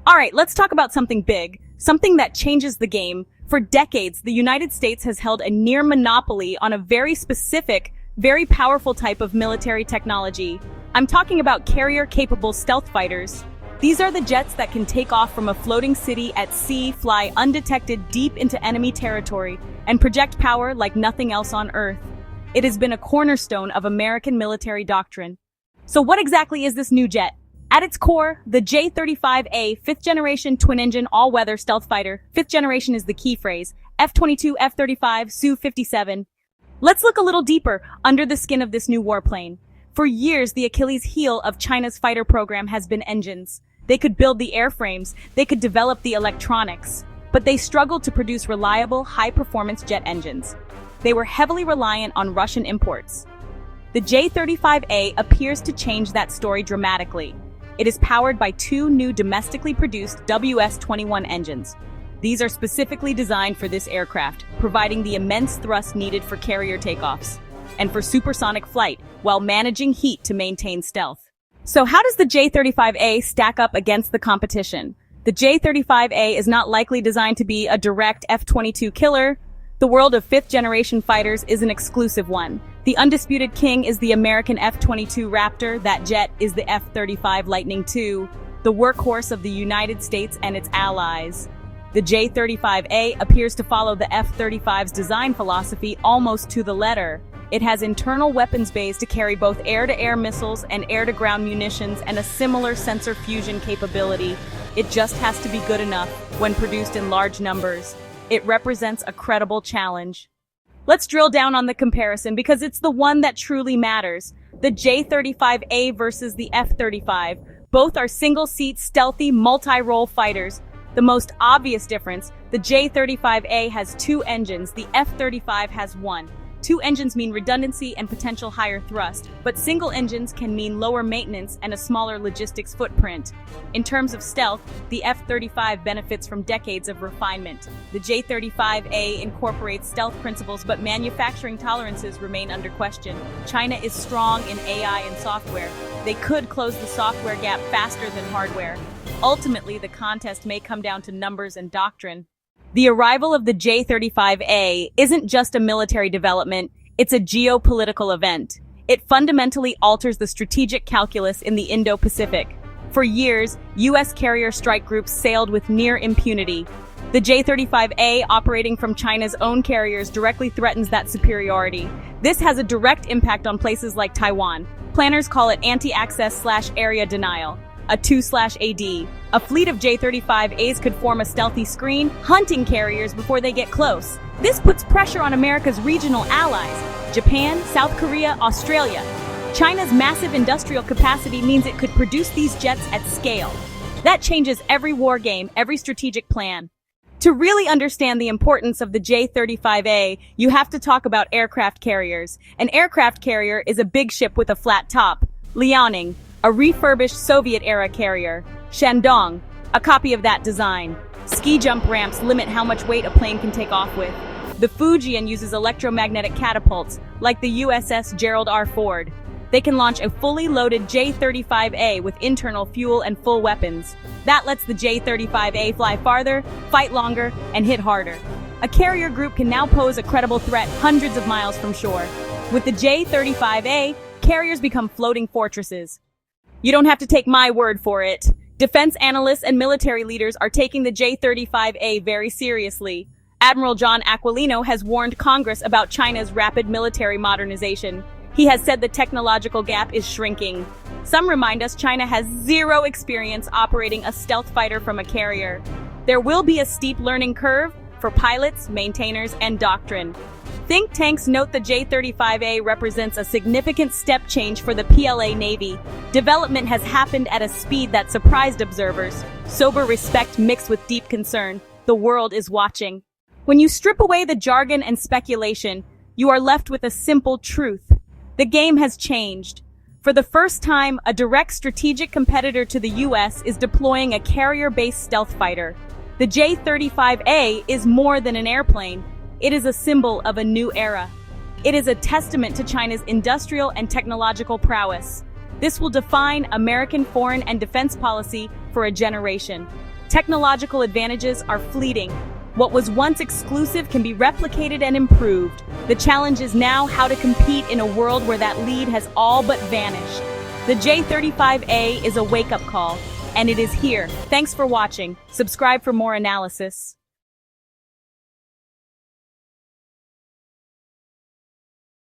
All right, let's talk about something big, something that changes the game. For decades, the United States has held a near monopoly on a very specific, very powerful type of military technology. I'm talking about carrier-capable stealth fighters. These are the jets that can take off from a floating city at sea, fly undetected deep into enemy territory, and project power like nothing else on Earth. It has been a cornerstone of American military doctrine. So what exactly is this new jet? At its core, the J-35A, fifth-generation twin-engine all-weather stealth fighter. Fifth generation is the key phrase. F-22, F-35, Su-57. Let's look a little deeper under the skin of this new warplane. For years, the Achilles heel of China's fighter program has been engines. They could build the airframes, they could develop the electronics, but they struggled to produce reliable, high-performance jet engines. They were heavily reliant on Russian imports. The J-35A appears to change that story dramatically. It is powered by two new domestically produced WS-21 engines. These are specifically designed for this aircraft, providing the immense thrust needed for carrier takeoffs and for supersonic flight while managing heat to maintain stealth. So how does the J-35A stack up against the competition? The J-35A is not likely designed to be a direct F-22 killer. The world of fifth-generation fighters is an exclusive one. The undisputed king is the American F-22 Raptor. That jet is the F-35 Lightning II, the workhorse of the United States and its allies. The J-35A appears to follow the F-35's design philosophy almost to the letter. It has internal weapons bays to carry both air-to-air missiles and air-to-ground munitions and a similar sensor fusion capability. It just has to be good enough when produced in large numbers. It represents a credible challenge. Let's drill down on the comparison because it's the one that truly matters. The J-35A versus the F-35. Both are single-seat, stealthy, multi-role fighters. The most obvious difference, the J-35A has two engines, the F-35 has one. Two engines mean redundancy and potential higher thrust, but single engines can mean lower maintenance and a smaller logistics footprint. In terms of stealth, the F-35 benefits from decades of refinement. The J-35A incorporates stealth principles, but manufacturing tolerances remain under question. China is strong in AI and software. They could close the software gap faster than hardware. Ultimately, the contest may come down to numbers and doctrine. The arrival of the J-35A isn't just a military development, it's a geopolitical event. It fundamentally alters the strategic calculus in the Indo-Pacific. For years, U.S. carrier strike groups sailed with near impunity. The J-35A, operating from China's own carriers, directly threatens that superiority. This has a direct impact on places like Taiwan. Planners call it anti-access/area denial. A 2/AD. A fleet of J-35As could form a stealthy screen, hunting carriers before they get close. This puts pressure on America's regional allies, Japan, South Korea, Australia. China's massive industrial capacity means it could produce these jets at scale. That changes every war game, every strategic plan. To really understand the importance of the J-35A, you have to talk about aircraft carriers. An aircraft carrier is a big ship with a flat top. Liaoning, a refurbished Soviet-era carrier. Shandong, a copy of that design. Ski jump ramps limit how much weight a plane can take off with. The Fujian uses electromagnetic catapults, like the USS Gerald R. Ford. They can launch a fully loaded J-35A with internal fuel and full weapons. That lets the J-35A fly farther, fight longer, and hit harder. A carrier group can now pose a credible threat hundreds of miles from shore. With the J-35A, carriers become floating fortresses. You don't have to take my word for it. Defense analysts and military leaders are taking the J-35A very seriously. Admiral John Aquilino has warned Congress about China's rapid military modernization. He has said the technological gap is shrinking. Some remind us China has zero experience operating a stealth fighter from a carrier. There will be a steep learning curve for pilots, maintainers, and doctrine. Think tanks note the J-35A represents a significant step change for the PLA Navy. Development has happened at a speed that surprised observers. Sober respect mixed with deep concern. The world is watching. When you strip away the jargon and speculation, you are left with a simple truth. The game has changed. For the first time, a direct strategic competitor to the U.S. is deploying a carrier-based stealth fighter. The J-35A is more than an airplane. It is a symbol of a new era. It is a testament to China's industrial and technological prowess. This will define American foreign and defense policy for a generation. Technological advantages are fleeting. What was once exclusive can be replicated and improved. The challenge is now how to compete in a world where that lead has all but vanished. The J-35A is a wake-up call, and it is here. Thanks for watching. Subscribe for more analysis.